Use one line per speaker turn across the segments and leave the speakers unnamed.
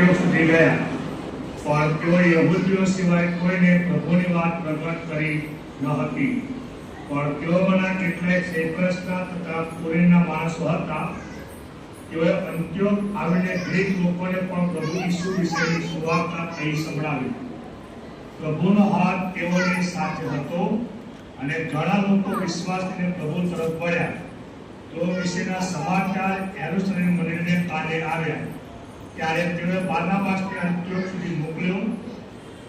અંત્યોક સુધી ગયા, પણ તેઓ યહૂદીઓ સિવાય કોઈને પ્રભુની વાત પ્રગટ કરી ન હતી. પણ તેઓમાંના કેટલાક સૈપ્રસના તથા કુરેનના માણસો હતા. તેઓએ અંત્યોક આવીને ગ્રીક લોકોને પણ પ્રભુ ઈસુ વિશેની સુવાર્તા કહી સંભળાવી. પ્રભુનો હાથ તેઓની સાથે હતો અને ઘણા લોકો વિશ્વાસને પ્રભુ તરફ વળ્યા. તેઓ વિશેના સમાચાર યરુશલેમ મંદિરને કાને આવ્યા. ત્યારે તેઓએ બારનાબાસને અંત્યોક સુધી મોકલ્યો.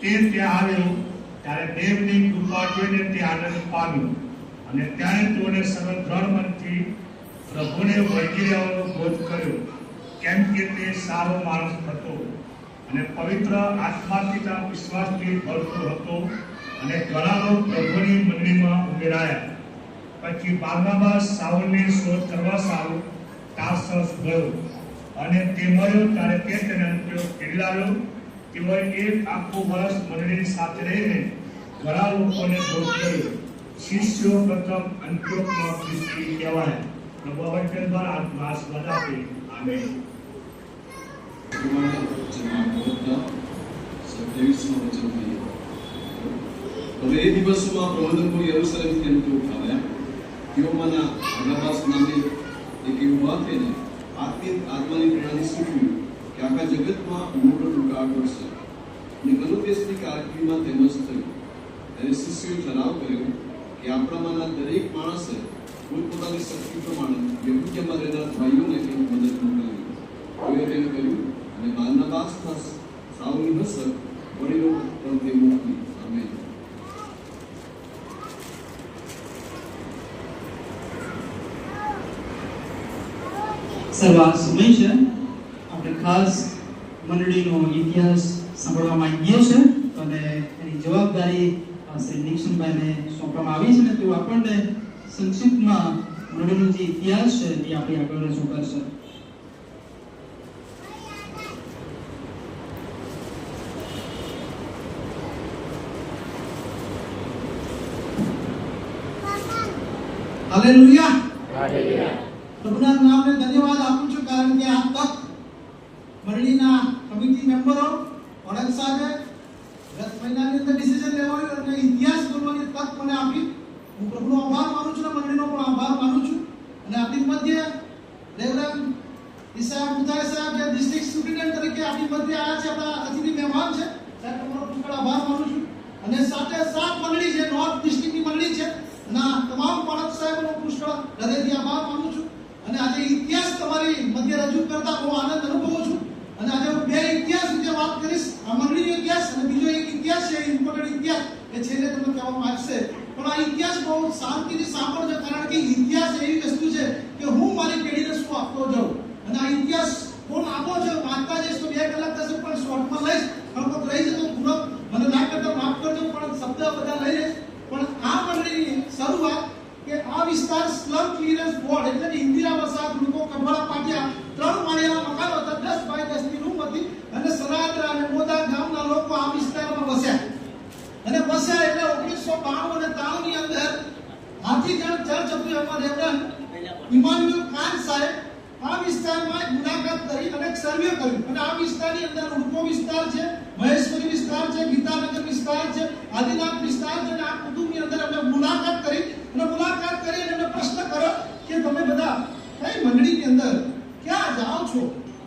તે ત્યાં આવ્યો ત્યારે દેવની કૃપા જોઈને તે આનંદ પામ્યો અને ત્યારે તેઓને સર્વ દ્રઢ મનથી પ્રભુને વળગી રહેવાનો બોધ કર્યો, કેમ કે તે સારો માણસ હતો અને પવિત્ર આત્માથી વિશ્વાસથી ભરપૂર હતો અને ઘણા લોકો પ્રભુની મંડળીમાં ઉમેરાયા. પછી બારનાબાસ સાઉલની શોધ કરવા સારું તાર્સસ ગયો અને તે મળ્યો ત્યારે તે તેને અંત્યોક તેડાવ્યો. તેઓએ એક આખું વર્ષ મંડળીની સાથે રહીને ઘણા લોકોને બોધ કર્યો. શિષ્યો પ્રથમ અંત્યોકમાં ખ્રિસ્તી કહેવાયા. પ્રભુ વચન દ્વારા આશીર્વાદ આપે. આમેન.
હવે એ દિવસોમાં પ્રબોધકો યરુશલેમથી અંત્યોક આવ્યા. તેઓમાંના બારનાબાસ નામે એક યુવા થઈને આત્માની પ્રેરણાથી સૂચવ્યું કે આખા જગતમાં મોટો દુકાળ પડશે અને ગલુદેશની કારકિર્દીમાં તેમજ થયું. ત્યારે શિષ્યોએ ઠરાવ કર્યો કે આપણામાંના દરેક માણસે પોતપોતાની શક્તિ પ્રમાણે યહૂદીયામાં રહેનાર ભાઈઓને કંઈક મદદ મોકલવી. તેઓએ તેને કર્યું અને બારનાબાસ સાઉલની હસર વડીલો પર તે મોકલી. આમેન.
સર્વા સમય છે આપણે ખાસ મંડળીનો ઇતિહાસ સાંભળવા માંગીએ છીએ અને એની જવાબદારી શ્રી નિક્ષનભાઈને સોંપવામાં આવી છે ને તેઓ આપણને સંક્ષિપ્તમાં મંડળીનો જે ઇતિહાસ છે એ આપણી આગળ રજૂ કરશે.
હાલેલુયા. હાલેલુયા. પ્રભુના નામને ધન્યવાદ આપું છું કારણ કે આ તક મંડળીના કમિટી મેમ્બરો વડક સાહેબે ગત મહિનાની અંદર ડિસિઝન લેવાનું અને ઇતિહાસ બોલવાની તક મને આપી. હું પ્રભુનો આભાર માનું છું અને મંડળીનો પણ આભાર માનું છું. અને આપણી મધ્ય રેવરન્ડ ઈસાયા મુતાય સાહેબ જે ડિસ્ટ્રિક્ટ સુપ્રિન્ટેન્ડન્ટ તરીકે આપણી મધ્ય આવ્યા છે, આપણા અતિથિ મહેમાન છે. સાહેબ તમારો પુષ્કળ આભાર માનું છું. અને સાથે સાત મંડળી છે, નોર્થ ડિસ્ટ્રિક્ટની મંડળી છે અને તમામ પાળક સાહેબનો પુષ્કળ હૃદયથી આભાર માનું છું. અને આજે ઇતિહાસ તમારી મધ્ય રજૂ કરતા બહુ આનંદ અનુભવું છું. અને આજે હું બે ઇતિહાસ વિશે વાત કરીશ, આ મંડળીનો ઇતિહાસ અને બીજો એક ઇતિહાસ છે, ઇમ્પોર્ટન્ટ ઇતિહાસ એ છેલ્લે તમને કહેવામાં આવશે. પણ આ ઇતિહાસ બહુ શાંતિથી સાંભળજો કારણ કે ઇતિહાસ એવી વસ્તુ છે કે હું મારી પેઢીને શું આપતો જાઉં. અને આ ઇતિહાસ કોણ આપો છો વાંચતા જઈશ તો 2 કલાક થશે, પણ શોર્ટમાં લઈશ ખબર રહી જતો પૂરો મને ના કરતા માફ કરજો, પણ શબ્દ બધા લઈ લઈશ. પણ આ મંડળીની શરૂઆત કે આ વિસ્તાર સ્લમ ક્લિયરન્સ બોર્ડ એટલે કે ઇન્દિરા વસાહત લોકો કઠવાડા પાટિયા 3 માળિયાના મકાનો હતા, 10 બાય 10 ની રૂમ હતી અને સરાદરા અને મોદા ગામના લોકો આ વિસ્તારમાં વસ્યા. અને વસ્યા એટલે 1992 અને 93 ની અંદર હાથીજણ ચર્ચ હતું, એમાં રેવરન્ડ ઇમાન્યુઅલ ખાન સાહેબ આ વિસ્તારમાં મુલાકાત કરી અને એક સર્વે કર્યું. અને આ વિસ્તારની અંદર ઉડકો વિસ્તાર છે, મહેશ્વરી વિસ્તાર છે, ગીતાનગર વિસ્તાર છે, આદિનાથ વિસ્તાર છે. અને આ કુટુંબની અંદર અમે મુલાકાત કરી અને એમને પ્રશ્ન કર્યો કે તમે બધા કઈ મંડળીની અંદર ક્યાં જાઓ છો?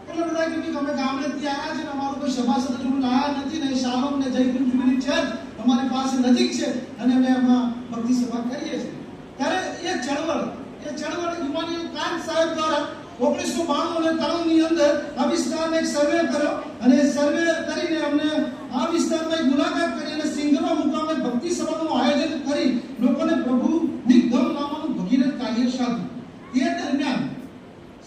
એટલે બધા કહ્યું કે અમે ગામડેથી આવ્યા છે ને અમારું કોઈ સભાસદ જોડું લાયા નથી ને શાલોમ ને જયપુર જુબિલી ચર્ચ અમારી પાસે નજીક છે અને અમે એમાં ભક્તિ સભા કરીએ છીએ. ત્યારે એ ચળવળ ઇમાન્યુઅલ ખાન સાહેબ દ્વારા 1992 અને 93 ની અંદર આ વિસ્તારમાં એક સર્વે કર્યો અને સર્વે કરીને અમને આ વિસ્તારમાં એક મુલાકાત કરી અને સિંગરવા મુકામે ભક્તિ સભાનું આયોજન કરી લોકોને પ્રભુની ગમ લાવવાનું ભગીરથ કાર્ય સાધ્યું. તે દરમિયાન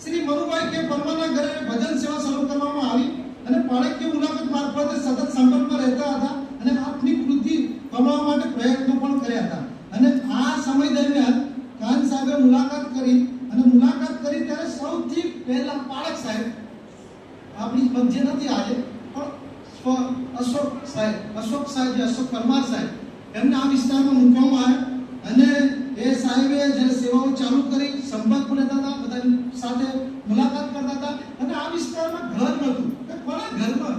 શ્રી મનુભાઈ કે પરમાના ઘરે ભજન સેવા શરૂ કરવામાં આવી અને પાળકીય મુલાકાત મારફતે સતત સંપર્કમાં રહેતા હતા અને આત્મિક વૃદ્ધિ કરવા માટે પ્રયત્નો પણ કર્યા હતા. અને આ સમય દરમિયાન ખાન સાહેબે મુલાકાત કરી ત્યારે સૌથી પહેલા પાળક સાહેબ આપણી મધ્ય નથી આજે, પણ અશોક પરમાર સાહેબ એમને આ વિસ્તારમાં મૂકવામાં આવ્યા અને એ સાહેબે જ્યારે સેવાઓ ચાલુ કરી સંપર્ક લેતા હતા, બધાની સાથે મુલાકાત કરતા હતા. અને આ વિસ્તારમાં ઘર નહોતું, કોના ઘરમાં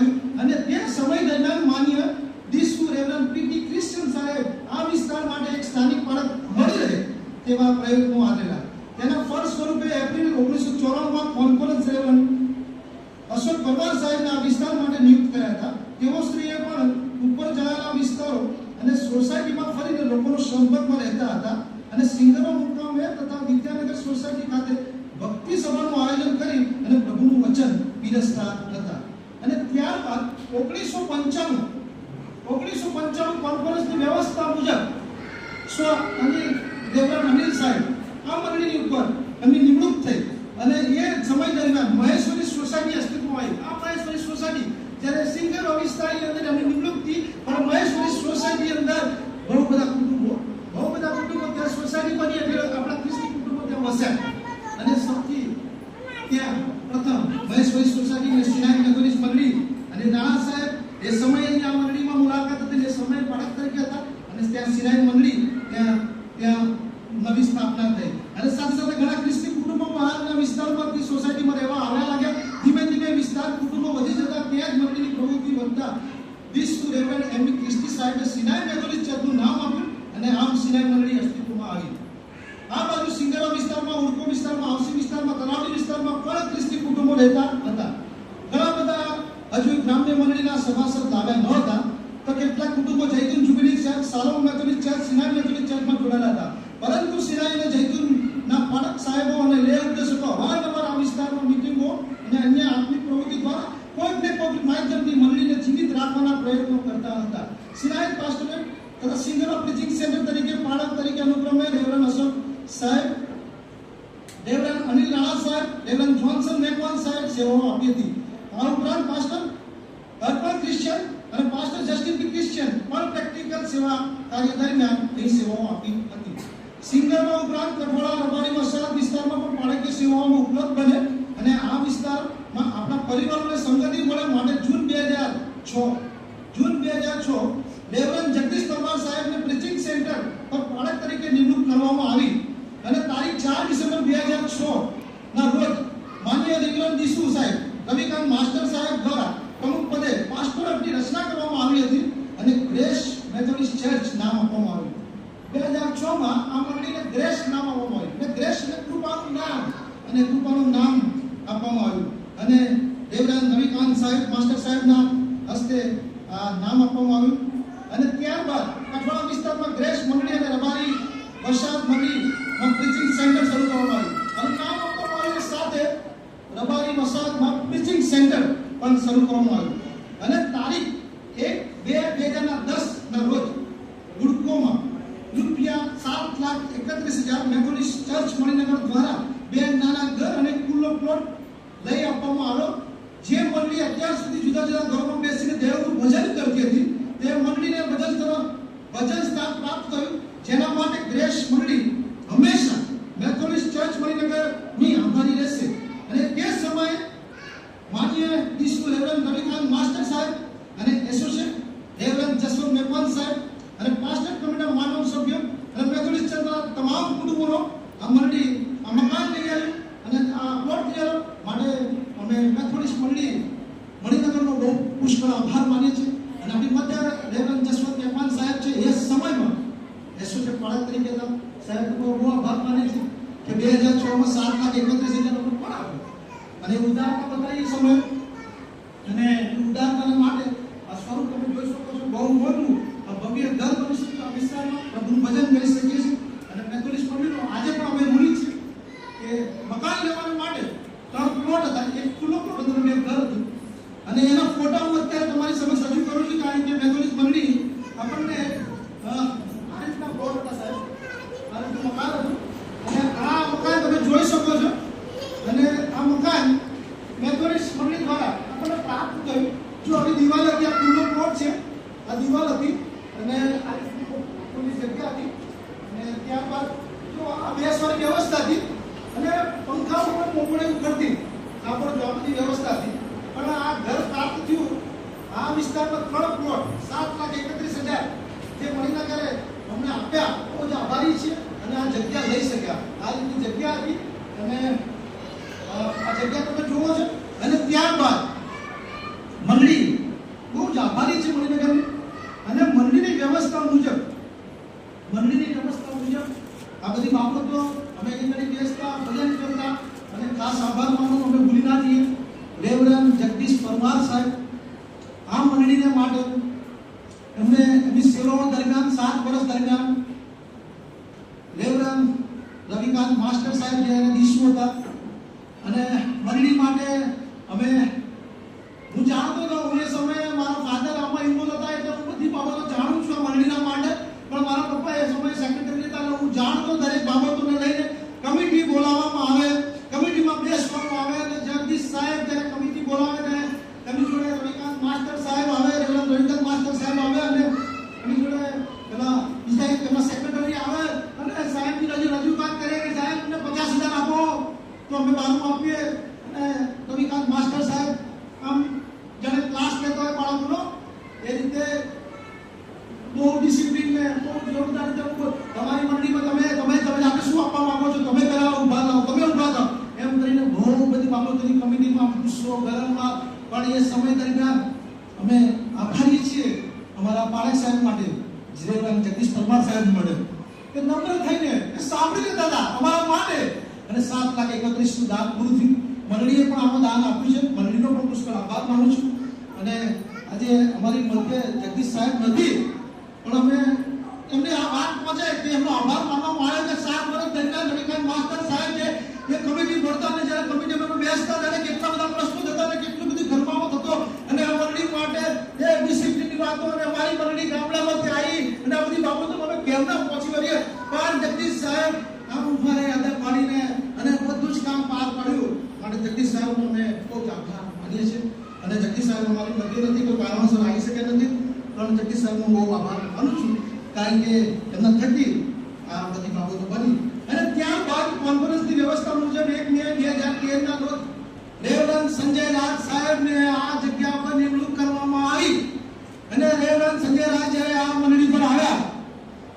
આવ્યું અને તે સમય દરમિયાન માન્ય ડીસુ રેવરન્ડ પીટી ક્રિશ્ચિયન સાહેબ આ વિસ્તાર માટે એક સ્થાનિક પાળક મળી રહે તેવા પ્રયત્નો આદરેલા. તેના ફળ સ્વરૂપે એપ્રિલ 1994 કોન્ફરન્સ રેવરન્ડ અશોક પરમાર સાહેબને આ વિસ્તાર માટે નિયુક્ત કર્યા હતા. તેઓ શ્રીએ પણ ઉપર જણાવેલા વિસ્તારો અને સોસાયટીમાં ફરીને લોકોનો સંપર્કમાં રહેતા હતા અને સિંગરો મુકામે તથા વિદ્યાનગર સોસાયટી ખાતે ભક્તિ સભાનું આયોજન કરી અને પ્રભુનું વચન પીરસતા હતા. અને ત્યારબાદ 1995 કોન્ફરન્સની વ્યવસ્થા મુજબ રેવરન્ડ અનિલ સાહેબ આ મંડળીની ઉપર એમની નિમણૂક થઈ અને એ સમય દરમિયાન મહેશ્વરી સોસાયટી અસ્તિત્વમાં આવી. આ મહેશ્વરી સોસાયટી જ્યારે સિંગર વિસ્તારની અંદર એમની નિમણૂક થઈ પણ મહેશ્વરી સોસાયટી અંદર બહુ બધા કુટુંબો ત્યાં સોસાયટી બની એટલે આપણા ખ્રિસ્તી કુટુંબો ત્યાં વસ્યા અને સૌથી ત્યાં પ્રથમ મહેશ્વરી સોસાયટીની સિનાઈ નગરીસ મંડળી અને નાના સાહેબ એ સમયે આ મંડળીમાં મુલાકાત હતી. એ સમય પાળક તરીકે હતા અને ત્યાં સિનાઈ મંડળી ત્યાં નવી સ્થાપના થઈ અને સાથે સાથે ઘણા ખ્રિસ્તી કુટુંબો બહારના વિસ્તારમાંથી સોસાયટીમાં રહેવા આવવા લાગ્યા. ધીમે ધીમે વિસ્તાર કુટુંબો વધી જતા ત્યાં જ મંડળીની પ્રવૃત્તિ વધતા ડીસુ રેવરન્ડ એમની ક્રિસ્તી સાહેબે સિનાઈ મેથોડિસ્ટ ચર્ચનું નામ આપ્યું અને આમ સિનાઈ મંડળી અસ્તિત્વમાં આવી. આ બાજુ સિંગરા વિસ્તારમાં, ઉડકો વિસ્તારમાં, આવસી વિસ્તારમાં, તલાવડી વિસ્તારમાં પણ ખ્રિસ્તી કુટુંબો રહેતા હતા. ઘણા બધા હજુ ગ્રામ્ય મંડળીના સભાસદ લાવ્યા ન હતા તો કેટલાક કુટુંબો Jaitun Jubilee Church, Shalom Methodist Church, Sinai Methodist ચર્ચમાં જોડાયેલા હતા. પરંતુ સિનાઈ અને જૈતુનના પાળક સાહેબો અને લે ઉદ્દેશકો અવારનવાર આ વિસ્તારમાં મીટિંગો અને અન્ય આત્મિક પ્રવૃત્તિ દ્વારા કોઈક ને કોઈક માધ્યમથી મંડળીને જીવિત રાખવાના પ્રયત્નો કરતા હતા. સિનાઈ પાસ્ટોરેટ તથા સિંગર પ્રીચિંગ સેન્ટર તરીકે પાળક તરીકે અનુક્રમે રેવરન્ડ અશોક સાહેબ, રેવરન્ડ અનિલ રાણા સાહેબ, રેવરન્ડ જોન્સન મેકવાન સાહેબ સેવાઓ આપી હતી. આ ઉપરાંત પાસ્ટર અર્પણ ક્રિશ્ચિયન અને પાસ્ટર જસ્ટિન પી ક્રિશ્ચિયન પણ પ્રેક્ટિકલ સેવા કાર્ય દરમિયાન અહીં સેવાઓ આપી હતી. સિંગરમાં ઉપરાંત કઠવાડા, રબારી, મસાલા વિસ્તારમાં પણ પાળકીય સેવાઓ ઉપલબ્ધ બને અને આ વિસ્તારમાં આપણા પરિવારોને સંગતિ મળે માટે જૂન 2006 રેવરન્ડ જગદીશ પરમાર સાહેબને પ્રીચિંગ સેન્ટર પર પાળક તરીકે નિમણૂક કરવામાં આવી અને તારીખ 4 ડિસેમ્બર 2006 ના રોજ માનનીય રેવરન્ડ ડીસુ સાહેબ, રવિકાંત માસ્ટર સાહેબ દ્વારા પ્રમુખ પદે પાસ્ટોરેટની રચના કરવામાં આવી હતી અને ગ્રેસ મેથોડિસ્ટ ચર્ચ નામ આપવામાં આવ્યું. 2006 માં આ મંડળીને ગ્રેસ નામ આપવામાં આવ્યું અને ગ્રેસ એટલે કૃપાનું નામ આપવામાં આવ્યું અને રેવરન્ડ રવિકાંત સાહેબ માસ્ટર સાહેબના હસ્તે આ નામ આપવામાં આવ્યું અને ત્યારબાદ કઠવાડા વિસ્તારમાં ગ્રેસ મંડળી અને રબારી વસાહત મંડળીમાં પ્રીચિંગ સેન્ટર શરૂ કરવામાં આવ્યું અને નામ આપવામાં આવ્યું સાથે રબારી વસાહતમાં પ્રીચિંગ સેન્ટર પણ શરૂ કરવામાં આવ્યું અને તારીખ 1/2/2010 ના રોજ ગુડકોમાં ₹7,31,000 મેથોડિસ્ટ ચર્ચ મણિનગર દ્વારા 2 નાના ઘર અને ખુલ્લો પ્લોટ લઈ આપવામાં આવ્યો. જે મંડળી અત્યાર સુધી જુદા જુદા ઘરોમાં બેસીને દેવનું ભજન કરતી હતી તે મંડળીને ભજન સ્થાન પ્રાપ્ત થયું, જેના માટે ગ્રેસ મંડળી હંમેશા મેથોડિસ્ટ ચર્ચ મણિનગરની આભારી રહેશે. અને તે સમયે માનનીય ડીસુ રેવરન્ડ રવિકાંત માસ્ટર સાહેબ અને એસોસિએટ રેવરન્ડ જસવંત મેકવાન સાહેબ અને પાસ્ટર કમિટીના માનવ સભ્યો અને મેથોડિસ્ટ ચર્ચના તમામ કુટુંબોનો આ મંડળી આ મકાન લઈ આવી અને આ પ્લોટ લઈ આવ્યો માટે અમે મેથોડિસ્ટ મંડળી મણિનગરનો બહુ પુષ્કળ આભાર માનીએ છીએ. અને આપણી મધ્ય રેવરન્ડ જસવંત મેકવાન સાહેબ છે એ સમયમાં એસોસિએટ પાળક તરીકે હતા. સાહેબ બહુ આભાર માને છે કે 2006 માં 7,31,000 પણ આપ્યો અને ઉદાહરણ બતાવી સમય અને ઉદાહરણ માટે આ સ્વરૂપ તમે જોઈ શકો છો. બહુ મોટું ભવ્ય ઘર બની શકે આ વિસ્તારમાં પ્રભુનું ભજન કરી શકીએ છીએ અને મેથોડિસ્ટ મંડળીનો આજે પણ અમે મૂડી છે કે મકાન લેવા માટે 3 પ્લોટ હતા, એક ખુલ્લો પ્લોટ હતો અને 2 ઘર હતું અને એના ફોટા હું અત્યારે તમારી સમક્ષ રજૂ કરું છું કારણ કે મેથોડિસ્ટ મંડળી આપણને આ રીતના પ્લોટ હતા સાહેબ, આ રીતનું મકાન હતું અને આ મકાન તમે જોઈ શકો છો અને આ મકાન મેથોડિસ્ટ મંડળી દ્વારા આપણને પ્રાપ્ત થયું. જો આવી દિવાલ હતી, આ ખુલ્લો પ્લોટ છે, આ દિવાલ હતી અને આ ખુલ્લી જગ્યા હતી અને ત્યારબાદ જો આ બેસવાની વ્યવસ્થા હતી અને પંખા ઉપર મોકળે કરતી કાપડ જો આ બધી વ્યવસ્થા હતી. પણ આ ઘર પ્રાપ્ત થયું આ વિસ્તારમાં 3 પ્લોટ 7,31,000 જે મણિનગરે અમને આપ્યા બહુ જ આભારી છે અને આ જગ્યા લઈ શક્યા. આ રીતની જગ્યા હતી અને આ જગ્યા તમે જુઓ છો અને ત્યારબાદ મંડળી રેવરન જગદીશ પરમાર સાહેબ આ મંડળીને માટે એમને એમની સેવાઓ દરમિયાન 7 વર્ષ દરમિયાન રેવરન રવિકાંત માસ્ટર સાહેબ જે ડીસી હતા અને મંડળી માટે અમે હું જાણતો હતો એ સમયે મારા ફાધર આમાં ઇન્વોલ્વ હતા એટલે હું બધી બાબતો જાણું છું મંડળીના માટે પણ મારા પપ્પા એ સમયે સેક્રેટરી હતા એટલે હું જાણતો દરેક બાબતોને લઈને કમિટી બોલાવવામાં આવે કમિટીમાં બેસવામાં આવે અને જગદીશ સાહેબ જ્યારે કમિટી બોલાવે ને એમની જોડે રવિકાંત માસ્ટર સાહેબ આવે રેવરન રવિકાંત માસ્ટર સાહેબ આવે અને એમની જોડે પેલા બીજા એક એમના સેક્રેટરી આવે અને સાહેબની રજૂઆત કરે કે સાહેબ મને 50,000 આપો તો અમે 12 આપીએ અને રવિકાંત માસ્ટર સાહેબ આમ જ્યારે ક્લાસ લેતો હોય બાળકોનો એ રીતે બહુ ડિસિપ્લિન ને બહુ જોરદાર રીતે તમારી મંડળીમાં તમે જાતે શું આપવા માંગો છો તમે પહેલા ઊભા થાઓ તમે ઊભા થાઓ એમ કરીને બહુ બધી બાબતોની કમિટીમાં ગુસ્સો ગરમમાં પણ એ સમય દરમિયાન અમે આભારી છીએ અમારા પાળક સાહેબ માટે જીરેવન જગદીશ પરમાર સાહેબ માટે કે નમ્ર થઈને એ સાંભળી લેતા હતા અમારા માટે અને 7,31,000 નું દાન પૂરું થયું મંડળીએ પણ આમાં દાન આપ્યું છે મંડળીનો પણ પુષ્કળ આભાર માનું છું અને આજે અમારી મધ્ય જગદીશ સાહેબ નથી પણ અમે એમને આ વાત પહોંચે કે એમનો આભાર માનવામાં આવે કે 7 વર્ષ દરમિયાન રવિકાંત માસ્ટર સાહેબ છે એ કમિટી ભરતા અને જ્યારે કમિટીમાં બેસતા ત્યારે કેટલા બધા પ્રશ્નો થતા અને કેટલું બધું ગરમાવો થતો અને આ મંડળી માટે એ ડિસિપ્લિનની વાતો અને અમારી મંડળી ગામડામાંથી આવી અને આ બધી બાબતો અમે કેમ ના પહોંચી વળીએ પણ જગદીશ સાહેબ આમ ઉભા રહી આદર પાડીને અને બધું જ કામ પાર પાડ્યું માટે જગદીશ સાહેબનો અમે બહુ જ આભાર માનીએ છીએ અને જગદીશ સાહેબ અમારી મધ્ય નથી કોઈ કારણોસર આવી શકે નથી પણ જગદીશ સાહેબનો બહુ આભાર માનું છું કારણ કે એમના થકી આ બધી બાબતો બની અને ત્યારબાદ કોન્ફરન્સની વ્યવસ્થા મુજબ 1 મે 2013 ના રોજ રેવરન સંજય રાજ સાહેબને આ જગ્યા પર નિમણૂક કરવામાં આવી અને રેવરન સંજય રાજ જ્યારે આ મંડળી પર આવ્યા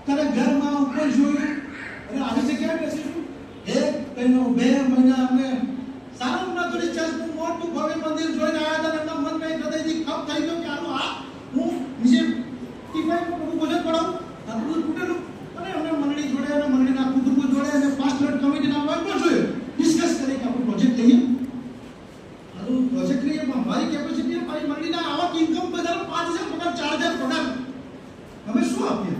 ત્યારે ઘરમાં ઉપર જોયું અને આવી જગ્યાએ બેસીશું 1 મહિના અમને સારામાં થોડી ચર્ચનું મોટું ભવ્ય મંદિર જોઈને આવ્યા હતા એમના મનમાં એક હૃદયથી ખપ થઈ ગયો કે આનું આ હું નીચે ટીપાઈમાં બધું ભોજન પડાવું આટલું તૂટેલું અને અમને મંડળી જોડે અને મંડળીના કુટુંબો જોડે અને ફાસ્ટ ટ્રેક કમિટીના મેમ્બર જોઈએ ડિસ્કસ કરી કે આપણે પ્રોજેક્ટ લઈએ પ્રોજેક્ટ લઈએ પણ અમારી કેપેસિટી મારી મંડળીના આવક ઇન્કમ બજાર 5,000 પગાર 4,000 પગાર અમે શું આપીએ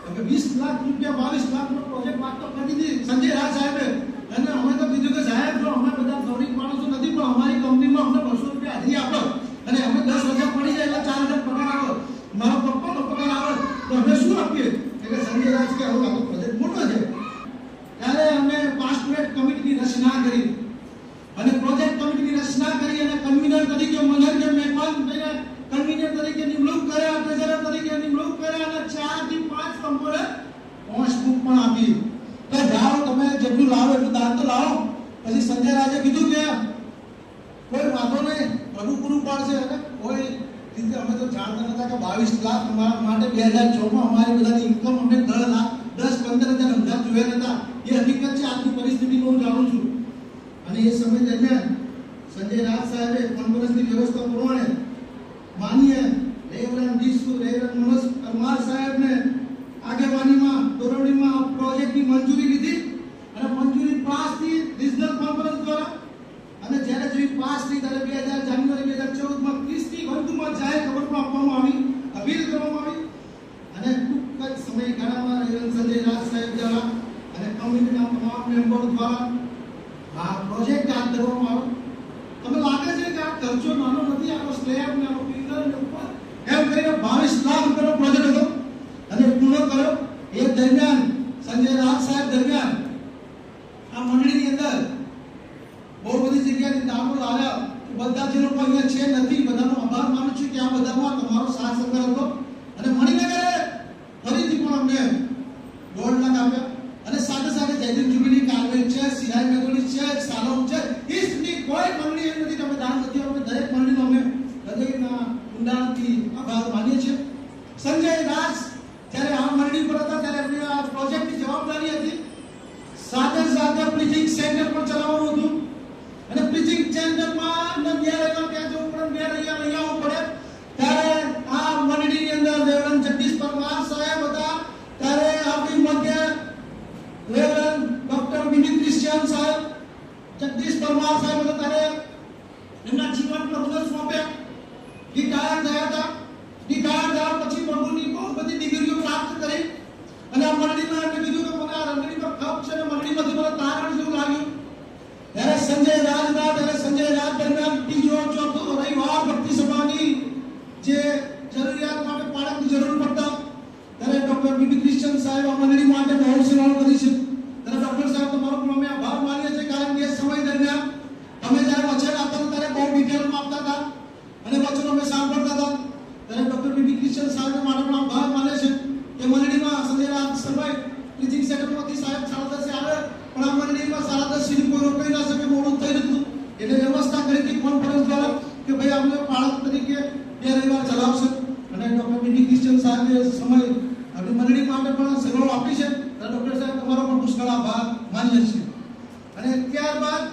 અમે 20 લાખ રૂપિયા 22 લાખનો પ્રોજેક્ટ વાતો કરી દીધી સંજય રાજ સાહેબે અને અમે તો કીધું કે સાહેબ જો અમે બધા ગરીબ માણસો નથી પણ અમારી કંપનીમાં અમને 200 રૂપિયા હાજરી આપો અને અમે 10,000 પડી જાય એટલે 4,000 પગાર આવે મારો પપ્પાનો પગાર આવે તો અમે શું આપીએ એટલે સંજય રાજ કે આ તો પ્રોજેક્ટ મોટો છે ત્યારે અમે ફાસ્ટ ટ્રેક કમિટીની રચના કરી અને પ્રોજેક્ટ કમિટીની રચના કરી અને કન્વીનર તરીકે મનોરંજન મહેમાન કન્વીનર તરીકે નિમણૂક કર્યા ટ્રેઝરર તરીકે નિમણૂક કર્યા અને 4 થી 5 કંપોને પોસ્ટબુક પણ આપી તો જાઓ તમે જેટલું લાવો એટલું દાન તો લાવો પછી સંજય રાજે કીધું કે કોઈ વાંધો નહીં બધું પૂરું પાડશે અને કોઈ રીતે અમે તો જાણતા નતા કે 22 લાખ અમારા માટે 2014 માં અમારી બધાની ઇન્કમ અમને 10 લાખ 10-15,000 અંદાજ જોયા હતા એ હકીકત છે આજની પરિસ્થિતિમાં હું જાણું છું અને એ સમય દરમિયાન સંજય રાજ સાહેબે કોન્ફરન્સની વ્યવસ્થા પ્રમાણે માનીય રેવરન ડીસુ રેવરન મનોજ પરમાર સાહેબને આગેવાનીમાં દોરવણીમાં પ્રોજેક્ટની મંજૂરી લીધી અને મંજૂરી પાસ થઈ રિજનલ કોન્ફરન્સ દ્વારા અને જ્યારે જેવી પાસ થઈ ત્યારે જાન્યુઆરી 2014 માં 30 ની વધુમાં જાહેર ખબર પણ આપવામાં આવી અપીલ કરવામાં આવી અને ટૂંક જ સમયગાળામાં રેવરન સંજય રાજ સાહેબ દ્વારા અને કમિટીના તમામ મેમ્બરો દ્વારા આ પ્રોજેક્ટ હાથ ધરવામાં આવ્યો તમને લાગે છે કે આ ખર્ચો નાનો નથી આનો સ્લેબ ને આનો પિલર ને ઉપર એમ કરીને 22 લાખ રૂપિયાનો પ્રોજેક્ટ હતો અને પૂર્ણ કર્યો એ દરમિયાન સંજય રાજ સાહેબ દરમિયાન આ મંડળીની અંદર બહુ બધી જગ્યાએથી દાખલો આવ્યા બધા જે લોકો અહીંયા છે નથી બધાનો આભાર માનું છું કે આ બધામાં તમારો સાથ સહકાર હતો અને મણિનગરે ફરીથી પણ અમને 1.5 લાખ આપ્યા અને સાથે સાથે જયદીપ જુબિલી કાર્મેલ છે સિરાજ મેઘોલી છે સાલોમ છે એ સુધી કોઈ મંડળી એમ નથી કે અમે દાન નથી અમે દરેક મંડળીનો અમે હૃદયના ઊંડાણથી આભાર માનીએ છીએ સંજય રાજ જ્યારે આ મંડળી પર હતા ત્યારે એમની આ પ્રોજેક્ટની જવાબદારી હતી સાથે સાથે પ્લીચિંગ સેન્ટર પણ ચલાવવાનું હતું અને પ્લીચિંગ સેન્ટરમાં નદિયા રહેવા ત્યાં જવું પડે બે રહ્યા આવવું પડે ત્યારે આ મંડળીની અંદર રેવરન જગદીશ પરમાર સાહેબ હતા ત્યારે આપણી મધ્ય રેવરન ડોક્ટર વિનિત ક્રિશ્ચિયન સાહેબ જગદીશ પરમાર સાહેબ હતા ત્યારે રિટાયર થયા હતા. રિટાયર થયા પછી પ્રભુની બહુ બધી ડિગ્રીઓ પ્રાપ્ત કરી અને આ મંડળીમાં એમને કીધું કે મને આ રંગડી પર ખપ છે અને મંડળીમાંથી મને તારણ જેવું લાગ્યું. ત્યારે સંજય રાજ દરમિયાન ત્રીજો ચોથો રવિવાર ભક્તિ સભાની જે જરૂરિયાત માટે પાળકની જરૂર પડતા ત્યારે ડોક્ટર બીબી ક્રિશ્ચન સાહેબ આ મંડળી માટે બહુ સેવાઓ કરી છે. ત્યારે ડોક્ટર સાહેબ તમારો પણ અમે આભાર માનીએ છીએ કારણ કે એ સમય દરમિયાન અમે જ્યારે વચન આપતા ત્યારે બહુ ડિટેલમાં આપતા હતા અને વચનો અમે સાંભળતા હતા. ત્યારે ડોક્ટર બીબી ક્રિશ્ચન સાહેબ માટે પણ આભાર માને છે કે મંડળીમાં સંજય રાજ સમય પ્રીચિંગ સેક્રેટરીમાંથી સાહેબ 10:30 આવે પણ આ મંડળીમાં 10:30 સુધી કોઈ રોકાઈ ના શકે, મોડું થઈ હતું એટલે વ્યવસ્થા કરી હતી કોન્ફરન્સ દ્વારા કે ભાઈ આપણે પાળક તરીકે 2 રવિવાર ચલાવશે અને ડોક્ટર બીબી ક્રિશ્ચન સાહેબે સમય આપણી મંડળી માટે પણ સેવાઓ આપી છે. ડોક્ટર સાહેબ તમારો પણ પુષ્કળ આભાર માનીએ છીએ. અને ત્યારબાદ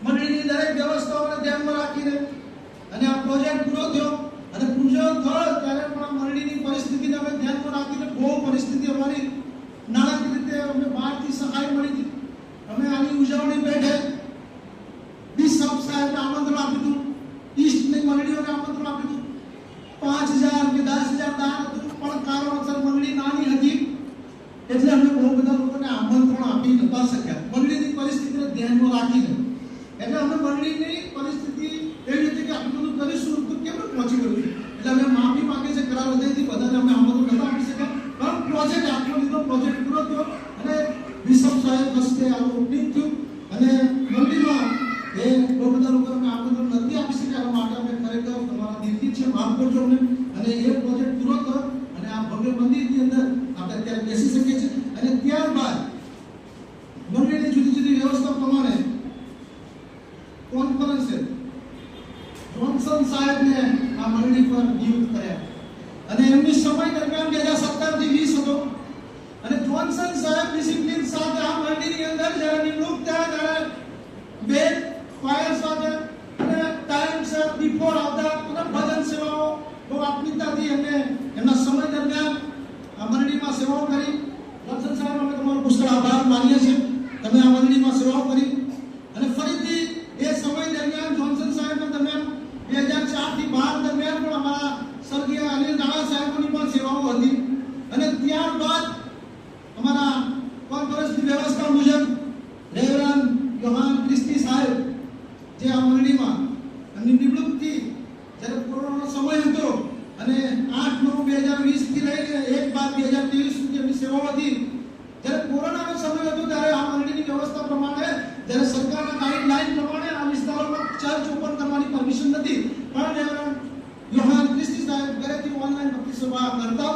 મંડળીની દરેક વ્યવસ્થાઓને ધ્યાનમાં રાખીને અને આ પ્રોજેક્ટ પૂરો થયો અને પૂરો થયો ત્યારે પણ આ મંડળીની પરિસ્થિતિને અમે ધ્યાનમાં રાખીને બહુ પરિસ્થિતિ અમારી નાણાકીય રીતે અમને બહારથી સહાય મળી હતી. અમે આની ઉજવણી પેટે બિશપ સાહેબને આમંત્રણ આપ્યું હતું, ઈસ્ટની મંડળીઓને આમંત્રણ આપ્યું હતું. 5,000 કે 10,000 દાન હતું પણ કારણોસર મંડળી નાની હતી એટલે અમે બહુ બધા લોકોને આમંત્રણ આપી નતા શક્યા મંડળીની પરિસ્થિતિને ધ્યાનમાં રાખીને. એટલે અમે મંડળીની પરિસ્થિતિ એવી હતી કે આપણે બધું કરીશું તો કેમ પહોંચી ગયું એટલે અમે માફી માંગે છે કરાર હૃદયથી બધાને અમે આમંત્રણ નતા આપી શક્યા પણ પ્રોજેક્ટ આપણો લીધો, પ્રોજેક્ટ પૂરો થયો અને બિશપ સાહેબ હસ્તે આનું ઓપનિંગ થયું અને મંડળીમાં એ બહુ બધા લોકોને અમે આમંત્રણ નથી આપી શક્યા એના માટે અમે ખરેખર તમારા દિલથી છે માફ કરજો અમને. અને એ પ્રોજેક્ટ પૂરો થયો અને આ ભવ્ય મંદિરની અંદર આપણે અત્યારે બેસી શકીએ છીએ. અને ત્યારબાદ મંડળીની જુદી જુદી વ્યવસ્થા પ્રમાણે કોન્ફરન્સે જોન્સન સાહેબને આ મંડળી પર નિયુક્ત કર્યા અને એમની સમય દરમિયાન 2017 થી 20 હતો અને જોન્સન સાહેબ ડિસિપ્લિન સાથે આ મંડળીની અંદર જ્યારે નિમણૂક થયા ત્યારે બે ફાયર સાથે અને ટાઈમસર બિફોર આવતા અને ભજન સેવાઓ બહુ આત્મીયતાથી એમને એમના સમય દરમિયાન આ મંડળીમાં સેવાઓ કરી. જોન્સન સાહેબ અમે તમારો પુષ્કળ આભાર માનીએ છીએ, તમે આ મંડળીમાં સેવાઓ કરી. અને ફરીથી એ સમય દરમિયાન જોન્સન સાહેબના દરમિયાન 2004 થી 12 દરમિયાન પણ અમારા સ્વર્ગીય અનિલ રાણા સાહેબની પણ સેવાઓ હતી. અને ત્યારબાદ અમારા કોન્ફરન્સની વ્યવસ્થા મુજબ રેવરન્ડ યોહાન ક્રિસ્તી સાહેબ જે આ મંડળીમાં એમની નિમણૂકથી જ્યારે કોરોનાનો સમય હતો અને 8/9/2020 થી લઈને 1/12/2023 સુધી એમની સેવાઓ હતી. જ્યારે કોરોનાનો સમય હતો ત્યારે આ મંડળીની વ્યવસ્થા પ્રમાણે જ્યારે સરકારના ગાઈડલાઈન પ્રમાણે આ વિસ્તારોમાં ચર્ચ ઓપન કરવાની પરમિશન નથી પણ રેવરન્ડ યોહાન ક્રિસ્તી સાહેબ ઘરેથી ઓનલાઈન ભક્તિ સભા કરતા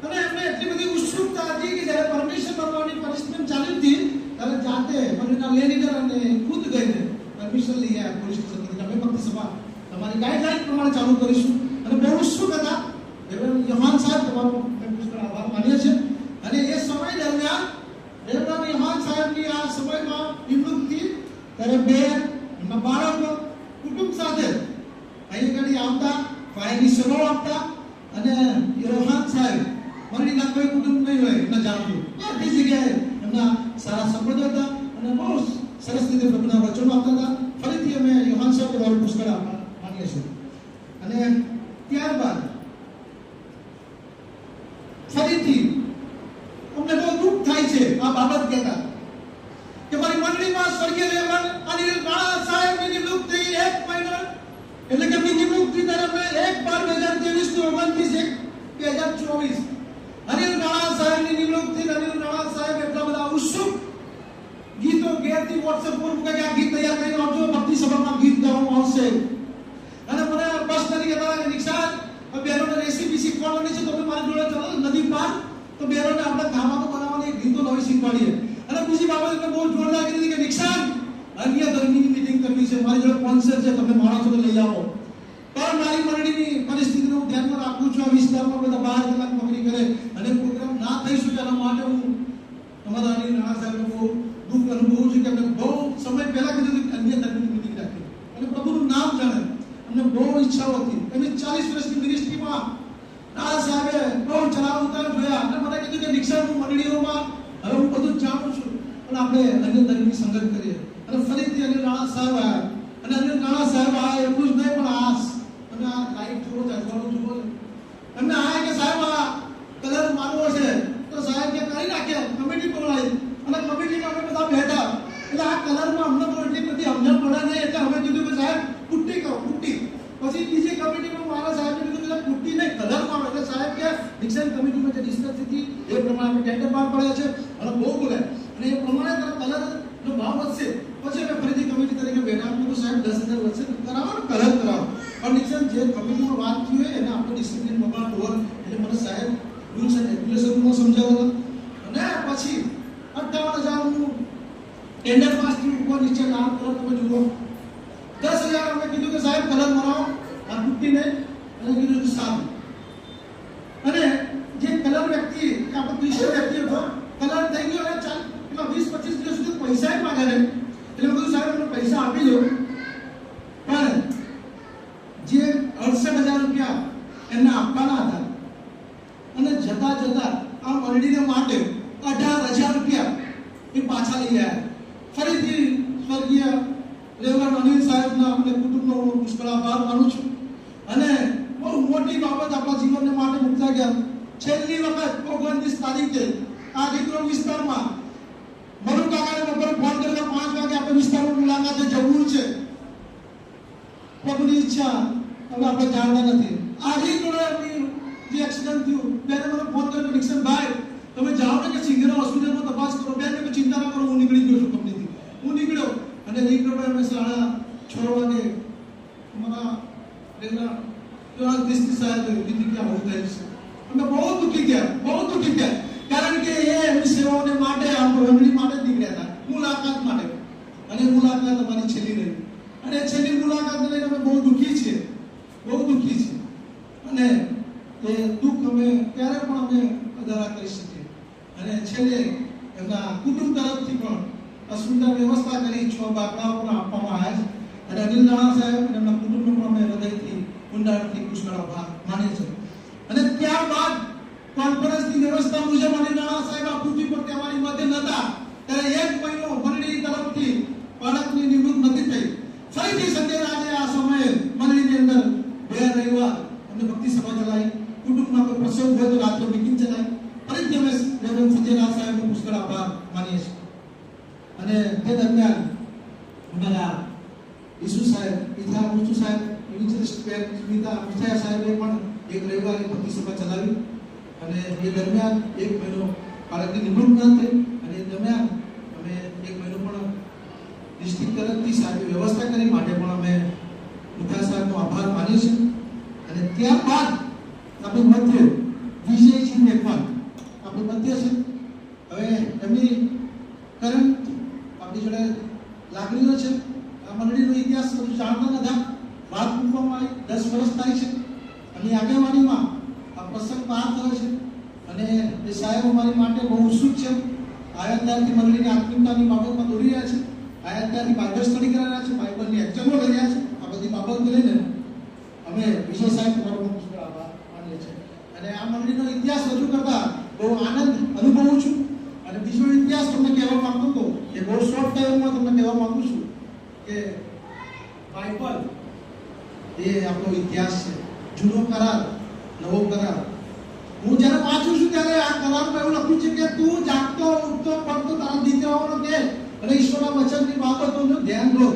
અને એમને એટલી બધી ઉત્સુકતા હતી કે જ્યારે પરમિશન મળવાની પરિસ્થિતિ ચાલી હતી ત્યારે જાતે મંડળીના લેડીડર અને ખુદ ગઈને પરમિશન લઈ આવ્યા પોલીસ સ્ટેશન. અમે ભક્તિ સભા તમારી ગાઈડલાઈન પ્રમાણે ચાલુ કરીશું અને બહુ ઉત્સુક હતા. રેવરન્ડ યોહાન સાહેબ તમારો પુષ્કળ આભાર માનીએ છીએ. અને એ સમય દરમિયાન રેવરન્ડ યોહાન સાહેબની આ સમયમાં નિમણૂકથી ત્યારે બે એમના બાળકો કુટુંબ સાથે અહીં આગળ આવતા ફાયરની સેવાઓ આપતા અને યોહાન સાહેબ મંડળીના કોઈ કુટુંબ નહીં હોય એમને જાણતું બધી જગ્યાએ એમના સારા સંબંધો હતા અને બહુ સરસ રીતે પ્રભુના વચનો આપતા હતા. ફરીથી અમે યોહાન સાહેબ તમારો પુષ્કળ આભાર માનીએ છીએ. અને ત્યારબાદ ફરીથી અમને બહુ દુઃખ થાય છે આ બાબત કહેતા કે મારી મંડળીમાં સ્વર્ગીય રેવરન્ડ અનિલ રાણા સાહેબની નિમણૂક થઈ 1 મહિના એટલે કે એમની નિમણૂક થઈ ત્યારે 1/12/2023 થી 29/1/2024 અનિલ રાણા સાહેબની નિમણૂક થઈ. અનિલ રાણા સાહેબ એટલા બધા ઉત્સુક ગીતો ઘેરથી વોટ્સએપ પર મૂકે કે આ ગીત તૈયાર કરીને આપજો, ભક્તિ સભામાં ગીત ગાવામાં આવશે. અને મને પર્સનલી કહેતા કે નિક્ષાન બેરોને રેસીપી શીખવાડવાની છે તમે મારી જોડે ચલો નદી પાર તો બેરોને આપણે ધાબામાં બનાવવાની એક ગીતો નવી શીખવાડીએ. અને બીજી બાબત એટલે બહુ જોરદાર કીધી કે નિક્ષાન અન્ય ધર્મની મીટિંગ કરવી છે, મારી જોડે સ્પોન્સર છે, તમે માણસોને લઈ આવો. પણ મારી મંડળીની પરિસ્થિતિને હું ધ્યાનમાં રાખું છું. આ વિસ્તારમાં બધા 12 કલાક નોકરી કરે અને પ્રોગ્રામ ના થઈ શકે એના માટે હું તમારા અનિલ રાણા સાહેબને બહુ દુઃખ અનુભવું છું કે અમને બહુ સમય પહેલા કીધું કે અન્ય ધર્મની મીટિંગ રાખી અને પ્રભુનું નામ જાણે અમને બહુ ઈચ્છાઓ હતી. એમની 40 વર્ષની મિનિસ્ટ્રીમાં રાણા સાહેબે બહુ ચલાવ ઉતાર જોયા અને મને કીધું કે નિક્ષાન હું મંડળીઓમાં હવે હું બધું જ જાણું છું પણ આપણે અન્ય ધર્મની સંગત કરીએ. અને ફરીથી અનિલ રાણા સાહેબ આવ્યા અને અનિલ રાણા સાહેબ આ એટલું જ નહીં પણ અને આ જુઓ છે, અજવાળું જુઓ છે. એમને આ કે સાહેબ આ કલર મારવો છે તો સાહેબ કે કરી નાખે, કમિટી બોલાવી અને કમિટીમાં અમે બધા બેઠા. એટલે આ કલરમાં અમને તો એટલી બધી સમજણ પડે નહીં એટલે અમે કીધું કે સાહેબ પુટ્ટી કરો, પુટ્ટી. પછી બીજી કમિટીમાં મારા સાહેબે કીધું કે પુટ્ટી નહીં કલર મારો. એટલે સાહેબ કે ડિક્શન કમિટીમાં જે ડિસ્કસ થઈ એ પ્રમાણે અમે ટેન્ડર બહાર પાડ્યા છે અને બહુ બોલે અને એ પ્રમાણે કલરનો ભાવ વધશે. પછી અમે ફરીથી કમિટી તરીકે બેઠા. આપણે તો સાહેબ 10,000 વધશે કરાવો ને કલર કરાવો. પણ ડિક્શન જે કમિટીમાં વાત થઈ હોય એને આપણે ડિસિપ્લિન બગાડ ઓવર એટલે મને સાહેબ રૂલ્સ એન્ડ રેગ્યુલેશનમાં સમજાવ્યો અને પછી 58,000 નું ટેન્ડર પાસ થયું. ઉપર નીચે નામ કલર તમે જુઓ. 10,000 અમે કીધું કે સાહેબ કલર મરાવો આ પુટ્ટીને અને કીધું કે સારું. અને જે કલર વ્યક્તિ કે આપણે ક્રિશ્ચિયન વ્યક્તિ હતો કલર થઈ ગયો અને ચાલ પેલા 20-25 દિવસ સુધી પૈસા જ માંગે ને. એટલે મેં કીધું સાહેબ મને પૈસા આપી દો. પણ જે 68,000 રૂપિયા એમને આપવાના હતા અને જતા જતા આ મંડળીને માટે 18,000 રૂપિયા એ પાછા લઈ આવ્યા. ફરીથી સ્વર્ગીય રેવરેન્ડ અનિલ સાહેબના આપણે કુટુંબનો હું પુષ્કળ આભાર માનું છું. અને બહુ મોટી બાબત આપણા જીવનને માટે મુકતા ગયા. છેલ્લી વખત 29 તારીખે આ રીકરોડ વિસ્તારમાં મનુ કાકાને બપોરે ફોન કરીને 5 વાગે આપણે વિસ્તારમાં મુલાકાતે જવું છે. પગની ઈચ્છા હવે આપણે જાણતા નથી. આ રીકરોડની જે એક્સિડન્ટ થયું ત્યારે મને ફોન કર્યો નિક્ષનભાઈ તમે જાઓ ને કે સિંગરા હોસ્પિટલમાં તપાસ કરો. બેન મેં ચિંતા ના કરો હું નીકળી ગયો છું કંપનીથી. હું નીકળ્યો અને રીકરોડ અમે 6:30 વાગે અમારા પેલા દિસ્તી સાહેબ કીધું કે આવું થાય છે. અમે બહુ દુઃખી ગયા કારણ કે એ એમની સેવાઓને માટે આ મંડળી માટે જ નીકળ્યા હતા મુલાકાત માટે. અને મુલાકાત અમારી છેલ્લી રહી અને છેલ્લી મુલાકાતને લઈને અમે બહુ દુઃખી છીએ. અને એ દુઃખ અમે ક્યારે પણ અમે અદારા કરી શકીએ. અને છેલ્લે એમના કુટુંબ તરફથી પણ આ સુંદર વ્યવસ્થા કરી 6 બાકડાઓ પણ આપવામાં આવ્યા છે. અને અનિલ નાણા સાહેબ અને એમના કુટુંબનો પણ અમે હૃદયથી ઊંડાણથી પુષ્કળ આભાર માનીએ છીએ. અને ત્યારબાદ કોન્ફરન્સની વ્યવસ્થા મુજબ અનિલ નાણા સાહેબ આ પૃથ્વી પર અમારી મધ્ય નહોતા ત્યારે 1 મહિનો મંડળી તરફથી બાળકની નિવૃત્ત નથી થઈ. ફરીથી સંજય રાજે આ સમયે મંડળીની અંદર 2 રવિવાર અમને ભક્તિ સભા ચલાવી. કુટુંબમાં કોઈ પ્રસંગ હોય તો રાત્રે મીટિંગ ચલાવી. ફરીથી અમે રેવરેન્ડ સંજય રાજ સાહેબનો પુષ્કળ આભાર માનીએ છીએ. અને તે દરમિયાન અમારા ઈસુ સાહેબ, ઈથા મુસ્તુ સાહેબ, ઇન્જિનિયર સુમિતા વિઠાયા સાહેબે પણ એક રવિવારે ભક્તિ સભા ચલાવી. અને એ દરમિયાન 1 મહિનો બાળકની નિમણૂક ન થઈ અને એ દરમિયાન અમે 1 મહિનો પણ ડિસ્ટ્રિક્ટ તરફથી સાહેબે વ્યવસ્થા કરી માટે પણ અમે વિઠાયા સાહેબનો આભાર માનીએ છીએ. અને ત્યારબાદ આપણી મધ્ય વિજયજી મેઘવાલ આપણી મધ્ય છે. હવે એમની કરંટ આપણી જોડે લાગણીઓ છે. આ મંડળીનો ઇતિહાસ બધું જાણતા નથી. વાત મૂકવામાં આવી 10 વર્ષ થાય છે અને આગેવાનીમાં આ પ્રસંગ પાર થયો છે. અને એ સાહેબ અમારી માટે બહુ ઉત્સુક છે. આયા ત્યારથી મંડળીની આત્મિકતાની બાબતમાં દોડી રહ્યા છે. આયા ત્યારથી બાઇબલ સ્ટડી કરી રહ્યા છે, બાઇબલની એક્ઝામો લઈ રહ્યા છે. આ બધી બાબતો લઈને અમે વિજય સાહેબ તમારો પુષ્કળ આભાર માનીએ છીએ. અને આ મંડળીનો ઇતિહાસ રજૂ કરતા બહુ આનંદ અનુભવું છું. અને બીજો ઇતિહાસ તમને કહેવા માંગતો હતો એ બહુ શોર્ટ ટાઈમમાં તમને કહેવા માંગુ છું કે બાઇબલ એ આપણો ઇતિહાસ છે. જૂનો કરાર, નવો કરાર. હું જ્યારે વાંચું છું ત્યારે આ કરારમાં એવું લખ્યું છે કે તું જાગતો ઉઠતો પડતો તારા દીકરાઓનો કે અને ઈશ્વરના વચનની બાબતોનું ધ્યાન દો.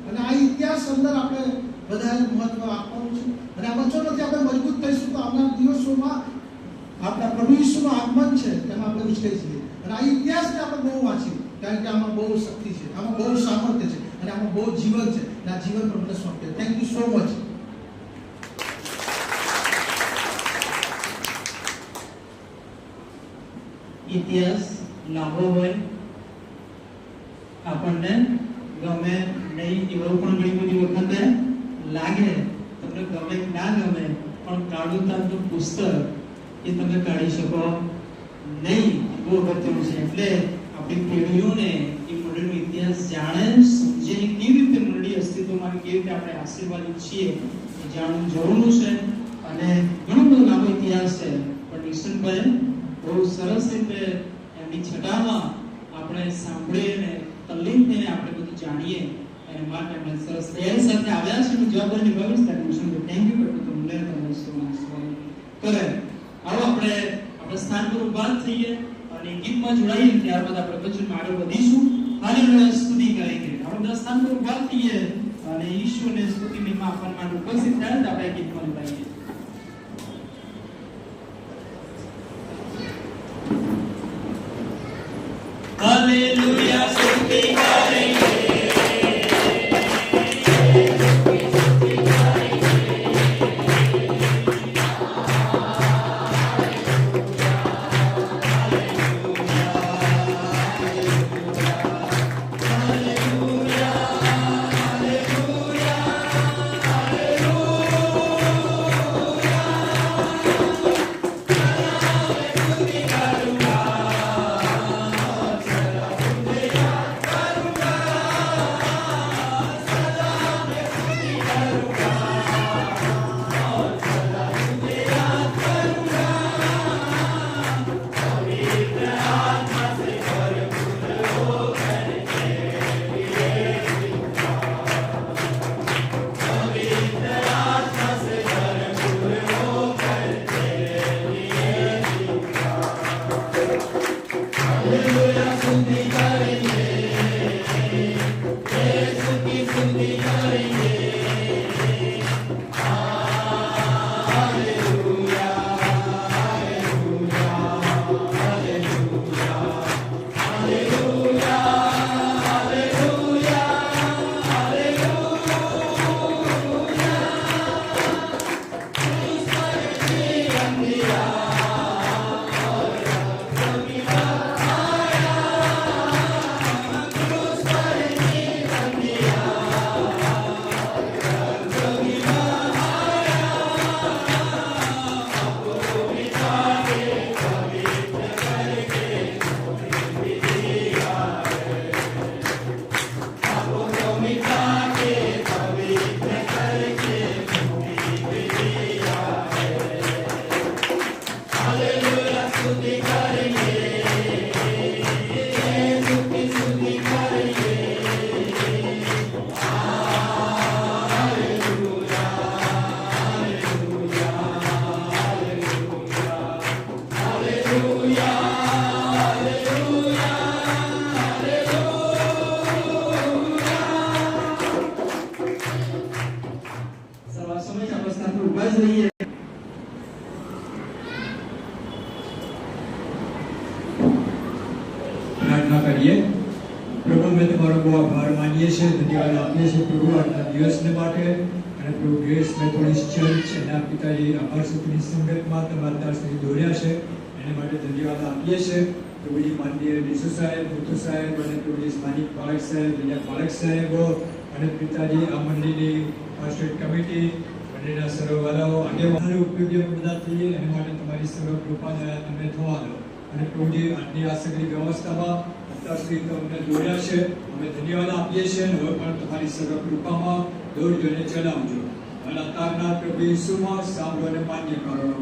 અને આ ઇતિહાસ અંદર આપણે બધાને મહત્વ આપવાનું છે. અને આ વચનોથી આપણે મજબૂત થઈશું તો આવનાર દિવસોમાં આપણા પ્રભુ ઈસુનું આગમન છે તેમાં આપણે વિજય છીએ. અને આ ઇતિહાસને આપણે બહુ વાંચીએ કારણ કે આમાં બહુ શક્તિ છે, આમાં બહુ સામર્થ્ય છે અને આમાં બહુ જીવન છે. અને આ જીવન પર મને સોંપ્યું. Thank you so much.
ઇતિહાસ લાંબો હોય આપણને ગમે નહીં એવું પણ ઘણી બધી વખતે લાગે. તમને ગમે ના ગમે પણ કાળુતાનું પુસ્તક એ તમે કાઢી શકો નહીં. બહુ અગત્યનું છે. એટલે આપણી પેઢીઓને એ મંડળીનો ઇતિહાસ જાણે, સમજે, કેવી રીતે મંડળી અસ્તિત્વમાં કેવી રીતે આપણે આશીર્વાદિત છીએ એ જાણવું જરૂરી છે. અને ઘણો બધો લાંબો ઇતિહાસ છે પણ નિશનભાઈ બહુ સરસ રીતે એમની છટામાં આપણે સાંભળીએ અને તલ્લીન થઈને આપણે બધું જાણીએ એના માટે આપણે સરસ તૈયારી સાથે આવ્યા છે. જવાબદારી નિભાવીશ. Thank you. કરે. આવો આપણે સ્થાન પર ઊભા થઈએ અને ગીતમાં જોડાઈએ, ત્યારબાદ આપણે વચનમાં આગળ વધીશું. હાલેલુયા, સ્તુતિ કરેંગે. આપણે સ્થાન પર ઊભા થઈએ અને ઈશ્વરને સ્તુતિ મહિમા આપવા માટે ઉપસ્થિત થયા, આપણે ગીતમાં જોડાઈએ. હાલેલુયા, સ્તુતિ કરેંગે.
प्रार्थना करिए। प्रभु मैं तुम्हारा बो आभार मानिए छे, धन्यवाद आपीए छे प्रभु આજના દિવસને માટે અને પ્રભુ ગ્રેસ મેથોડિસ્ટ ચર્ચ એના પિતાજી આભાર સુખની સંગતમાં તમારા દાસ સુધી દોર્યા છે એને માટે ધન્યવાદ આપીએ છે. પ્રભુજી માનનીય ડીસુ સાહેબ, મુતુ સાહેબ અને પ્રભુજી સ્થાનિક પાલક સાહેબ, બીજા પાલક સાહેબો અને પિતાજી આ મંડળીની પાસ્ટોરેટ કમિટી મંડળીના સર્વવાલાઓ આગેવાનો ઉપયોગી બધા થઈએ એને માટે તમારી સર્વ કૃપા દયા તમને થવા દો અને પ્રભુજી આજની આ સગળી વ્યવસ્થામાં અત્યાર સુધી તમને દોર્યા છે અમે ધન્યવાદ આપીએ છીએ અને હવે પણ તમારી સર્વ કૃપામાં દોરજો અને ચલાવજો અને અત્યારના પ્રભુ ઈસુમાં સાંભળો અને માન્ય કરો.